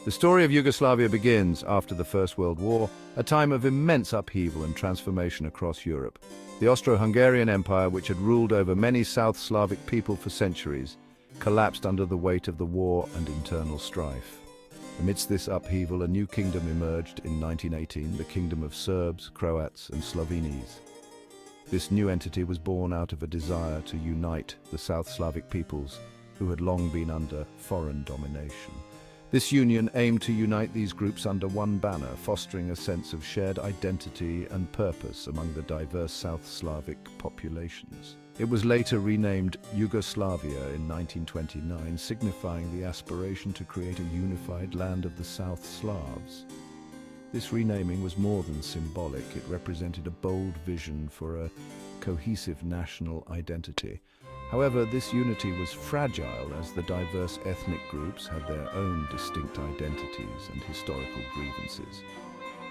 The story of Yugoslavia begins after the First World War, a time of immense upheaval and transformation across Europe. The Austro-Hungarian Empire, which had ruled over many South Slavic people for centuries, collapsed under the weight of the war and internal strife. Amidst this upheaval, a new kingdom emerged in 1918, the Kingdom of Serbs, Croats, and Slovenes. This new entity was born out of a desire to unite the South Slavic peoples who had long been under foreign domination. This union aimed to unite these groups under one banner, fostering a sense of shared identity and purpose among the diverse South Slavic populations. It was later renamed Yugoslavia in 1929, signifying the aspiration to create a unified land of the South Slavs. This renaming was more than symbolic. It represented a bold vision for a cohesive national identity. However, this unity was fragile as the diverse ethnic groups had their own distinct identities and historical grievances.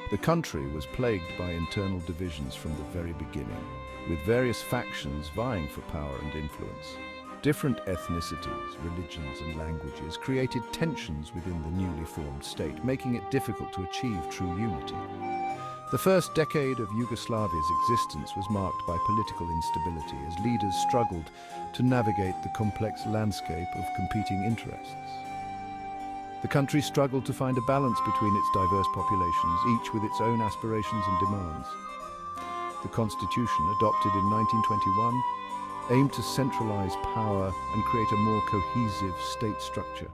The country was plagued by internal divisions from the very beginning, with various factions vying for power and influence. Different ethnicities, religions, and languages created tensions within the newly formed state, making it difficult to achieve true unity. The first decade of Yugoslavia's existence was marked by political instability as leaders struggled to navigate the complex landscape of competing interests. The country struggled to find a balance between its diverse populations, each with its own aspirations and demands. The constitution, adopted in 1921, aimed to centralize power and create a more cohesive state structure.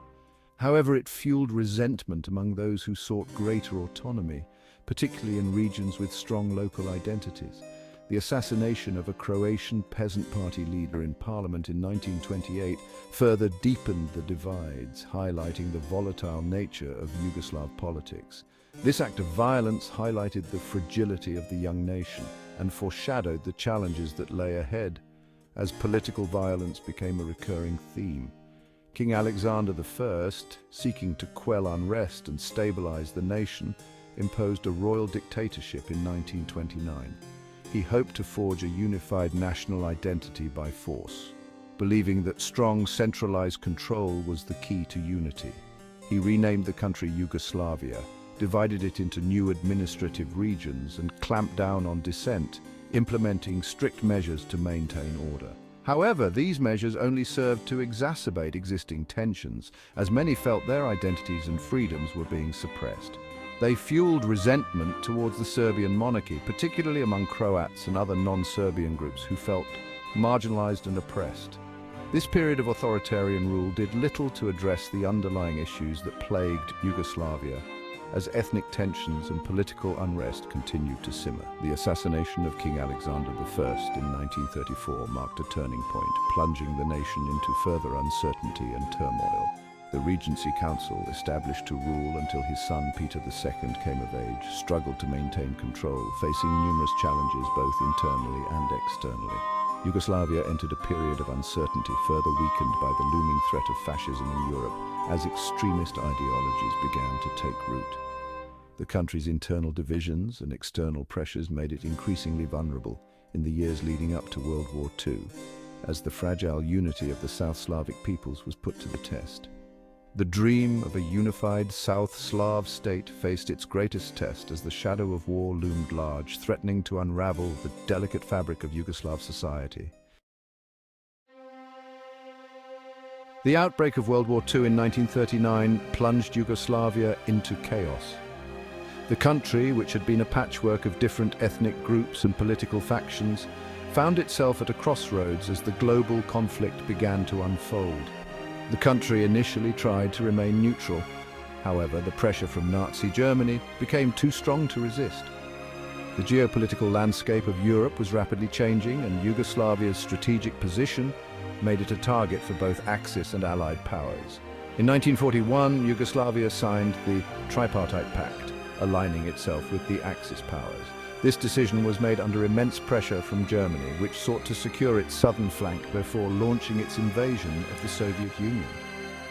However, it fueled resentment among those who sought greater autonomy, particularly in regions with strong local identities. The assassination of a Croatian peasant party leader in parliament in 1928 further deepened the divides, highlighting the volatile nature of Yugoslav politics. This act of violence highlighted the fragility of the young nation and foreshadowed the challenges that lay ahead, as political violence became a recurring theme. King Alexander I, seeking to quell unrest and stabilize the nation, imposed a royal dictatorship in 1929. He hoped to forge a unified national identity by force, believing that strong centralized control was the key to unity. He renamed the country Yugoslavia, divided it into new administrative regions, and clamped down on dissent, implementing strict measures to maintain order. However, these measures only served to exacerbate existing tensions, as many felt their identities and freedoms were being suppressed. They fueled resentment towards the Serbian monarchy, particularly among Croats and other non-Serbian groups who felt marginalized and oppressed. This period of authoritarian rule did little to address the underlying issues that plagued Yugoslavia, as ethnic tensions and political unrest continued to simmer. The assassination of King Alexander I in 1934 marked a turning point, plunging the nation into further uncertainty and turmoil. The Regency Council, established to rule until his son Peter II came of age, struggled to maintain control, facing numerous challenges both internally and externally. Yugoslavia entered a period of uncertainty, further weakened by the looming threat of fascism in Europe, as extremist ideologies began to take root. The country's internal divisions and external pressures made it increasingly vulnerable in the years leading up to World War II, as the fragile unity of the South Slavic peoples was put to the test. The dream of a unified South Slav state faced its greatest test as the shadow of war loomed large, threatening to unravel the delicate fabric of Yugoslav society. The outbreak of World War II in 1939 plunged Yugoslavia into chaos. The country, which had been a patchwork of different ethnic groups and political factions, found itself at a crossroads as the global conflict began to unfold. The country initially tried to remain neutral. However, the pressure from Nazi Germany became too strong to resist. The geopolitical landscape of Europe was rapidly changing, and Yugoslavia's strategic position made it a target for both Axis and Allied powers. In 1941, Yugoslavia signed the Tripartite Pact, aligning itself with the Axis powers. This decision was made under immense pressure from Germany, which sought to secure its southern flank before launching its invasion of the Soviet Union.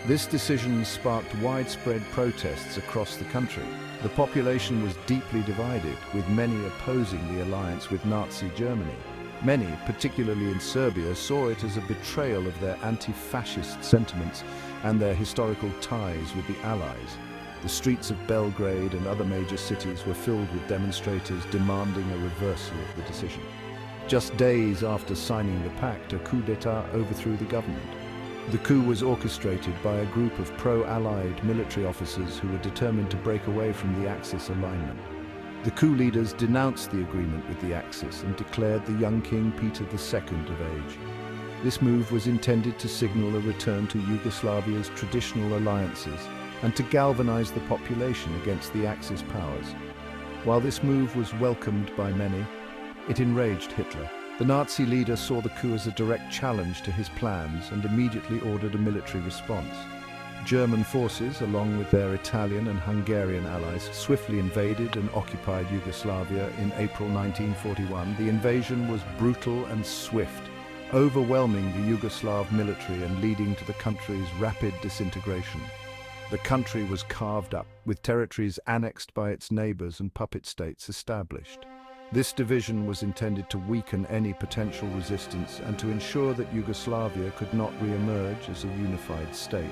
This decision sparked widespread protests across the country. The population was deeply divided, with many opposing the alliance with Nazi Germany. Many, particularly in Serbia, saw it as a betrayal of their anti-fascist sentiments and their historical ties with the Allies. The streets of Belgrade and other major cities were filled with demonstrators demanding a reversal of the decision. Just days after signing the pact, a coup d'état overthrew the government. The coup was orchestrated by a group of pro-Allied military officers who were determined to break away from the Axis alignment. The coup leaders denounced the agreement with the Axis and declared the young King Peter II of age. This move was intended to signal a return to Yugoslavia's traditional alliances and to galvanize the population against the Axis powers. While this move was welcomed by many, it enraged Hitler. The Nazi leader saw the coup as a direct challenge to his plans and immediately ordered a military response. German forces, along with their Italian and Hungarian allies, swiftly invaded and occupied Yugoslavia in April 1941. The invasion was brutal and swift, overwhelming the Yugoslav military and leading to the country's rapid disintegration. The country was carved up, with territories annexed by its neighbors and puppet states established. This division was intended to weaken any potential resistance and to ensure that Yugoslavia could not re-emerge as a unified state.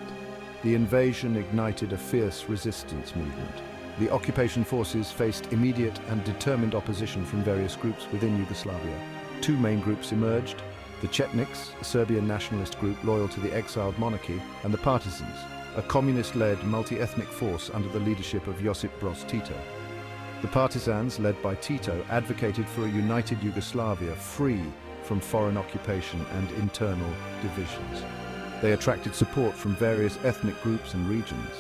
The invasion ignited a fierce resistance movement. The occupation forces faced immediate and determined opposition from various groups within Yugoslavia. Two main groups emerged: the Chetniks, a Serbian nationalist group loyal to the exiled monarchy, and the Partisans, a communist-led multi-ethnic force under the leadership of Josip Broz Tito. The Partisans, led by Tito, advocated for a united Yugoslavia free from foreign occupation and internal divisions. They attracted support from various ethnic groups and regions.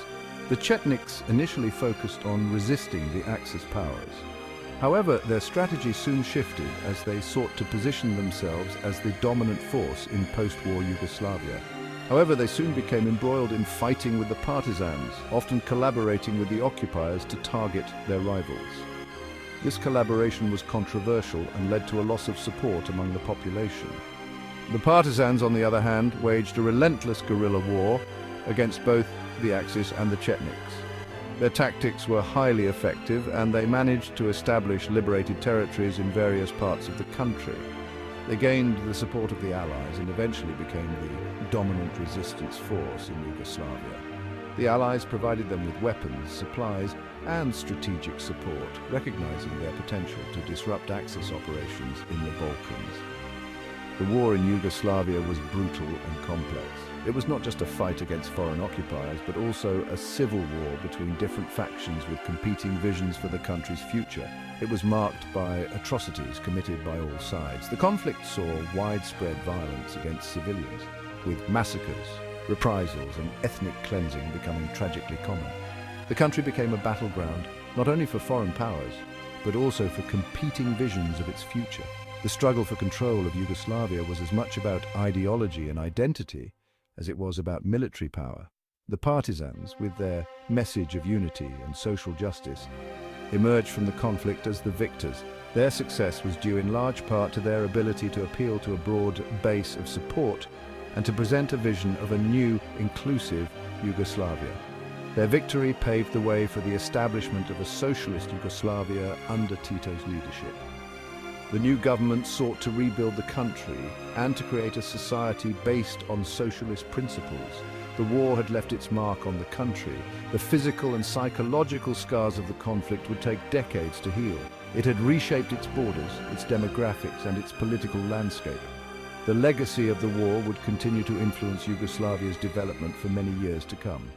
The Chetniks initially focused on resisting the Axis powers. However, their strategy soon shifted as they sought to position themselves as the dominant force in post-war Yugoslavia. However, they soon became embroiled in fighting with the Partisans, often collaborating with the occupiers to target their rivals. This collaboration was controversial and led to a loss of support among the population. The Partisans, on the other hand, waged a relentless guerrilla war against both the Axis and the Chetniks. Their tactics were highly effective, and they managed to establish liberated territories in various parts of the country. They gained the support of the Allies and eventually became the dominant resistance force in Yugoslavia. The Allies provided them with weapons, supplies, and strategic support, recognizing their potential to disrupt Axis operations in the Balkans. The war in Yugoslavia was brutal and complex. It was not just a fight against foreign occupiers, but also a civil war between different factions with competing visions for the country's future. It was marked by atrocities committed by all sides. The conflict saw widespread violence against civilians, with massacres, reprisals, and ethnic cleansing becoming tragically common. The country became a battleground not only for foreign powers, but also for competing visions of its future. The struggle for control of Yugoslavia was as much about ideology and identity as it was about military power. The Partisans, with their message of unity and social justice, emerged from the conflict as the victors. Their success was due in large part to their ability to appeal to a broad base of support and to present a vision of a new, inclusive Yugoslavia. Their victory paved the way for the establishment of a socialist Yugoslavia under Tito's leadership. The new government sought to rebuild the country and to create a society based on socialist principles. The war had left its mark on the country. The physical and psychological scars of the conflict would take decades to heal. It had reshaped its borders, its demographics, and its political landscape. The legacy of the war would continue to influence Yugoslavia's development for many years to come.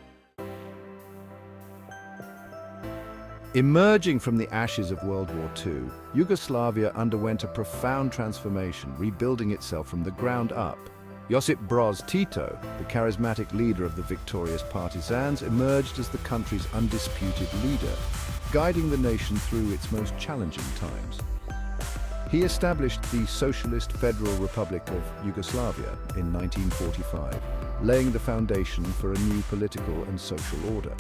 Emerging from the ashes of World War II, Yugoslavia underwent a profound transformation, rebuilding itself from the ground up. Josip Broz Tito, the charismatic leader of the victorious Partisans, emerged as the country's undisputed leader, guiding the nation through its most challenging times. He established the Socialist Federal Republic of Yugoslavia in 1945, laying the foundation for a new political and social order.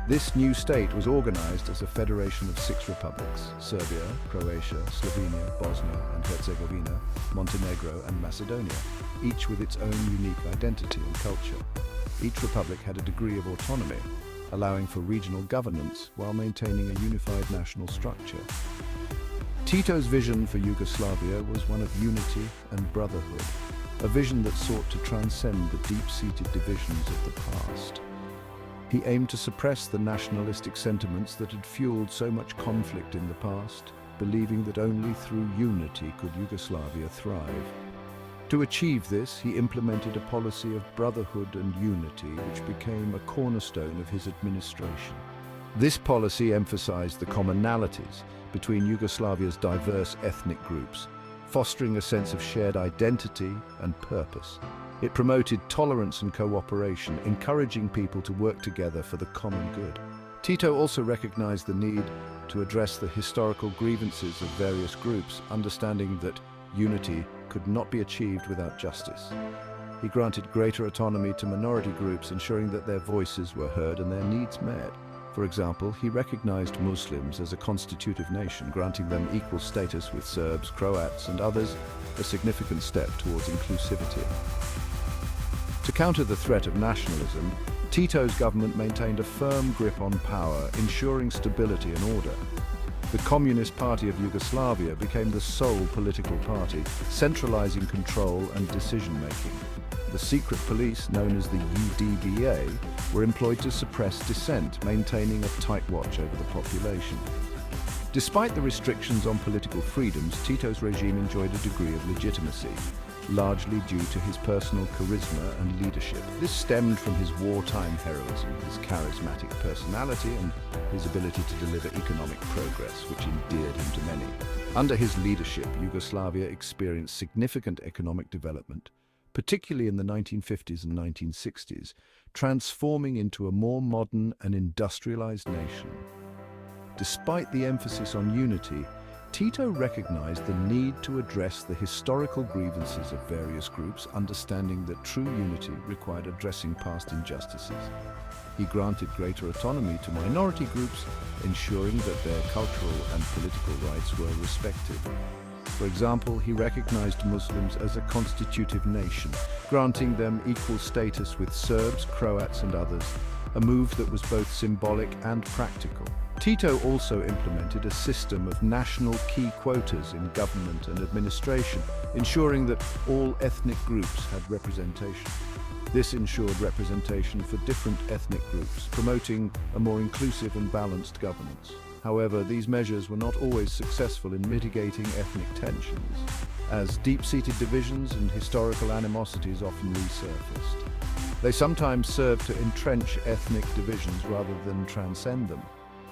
This new state was organized as a federation of 6 republics: Serbia, Croatia, Slovenia, Bosnia and Herzegovina, Montenegro and Macedonia, each with its own unique identity and culture. Each republic had a degree of autonomy, allowing for regional governance while maintaining a unified national structure. Tito's vision for Yugoslavia was one of unity and brotherhood, a vision that sought to transcend the deep-seated divisions of the past. He aimed to suppress the nationalistic sentiments that had fueled so much conflict in the past, believing that only through unity could Yugoslavia thrive. To achieve this, he implemented a policy of brotherhood and unity, which became a cornerstone of his administration. This policy emphasized the commonalities between Yugoslavia's diverse ethnic groups, fostering a sense of shared identity and purpose. It promoted tolerance and cooperation, encouraging people to work together for the common good. Tito also recognized the need to address the historical grievances of various groups, understanding that unity could not be achieved without justice. He granted greater autonomy to minority groups, ensuring that their voices were heard and their needs met. For example, he recognized Muslims as a constitutive nation, granting them equal status with Serbs, Croats, and others, a significant step towards inclusivity. To counter the threat of nationalism, Tito's government maintained a firm grip on power, ensuring stability and order. The Communist Party of Yugoslavia became the sole political party, centralizing control and decision-making. The secret police, known as the UDBA, were employed to suppress dissent, maintaining a tight watch over the population. Despite the restrictions on political freedoms, Tito's regime enjoyed a degree of legitimacy, largely due to his personal charisma and leadership. This stemmed from his wartime heroism, his charismatic personality, and his ability to deliver economic progress, which endeared him to many. Under his leadership, Yugoslavia experienced significant economic development, particularly in the 1950s and 1960s, transforming into a more modern and industrialized nation. Despite the emphasis on unity, Tito recognized the need to address the historical grievances of various groups, understanding that true unity required addressing past injustices. He granted greater autonomy to minority groups, ensuring that their cultural and political rights were respected. For example, he recognized Muslims as a constitutive nation, granting them equal status with Serbs, Croats, and others, a move that was both symbolic and practical. Tito also implemented a system of national key quotas in government and administration, ensuring that all ethnic groups had representation. This ensured representation for different ethnic groups, promoting a more inclusive and balanced governance. However, these measures were not always successful in mitigating ethnic tensions, as deep-seated divisions and historical animosities often resurfaced. They sometimes served to entrench ethnic divisions rather than transcend them,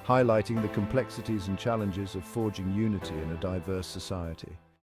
highlighting the complexities and challenges of forging unity in a diverse society.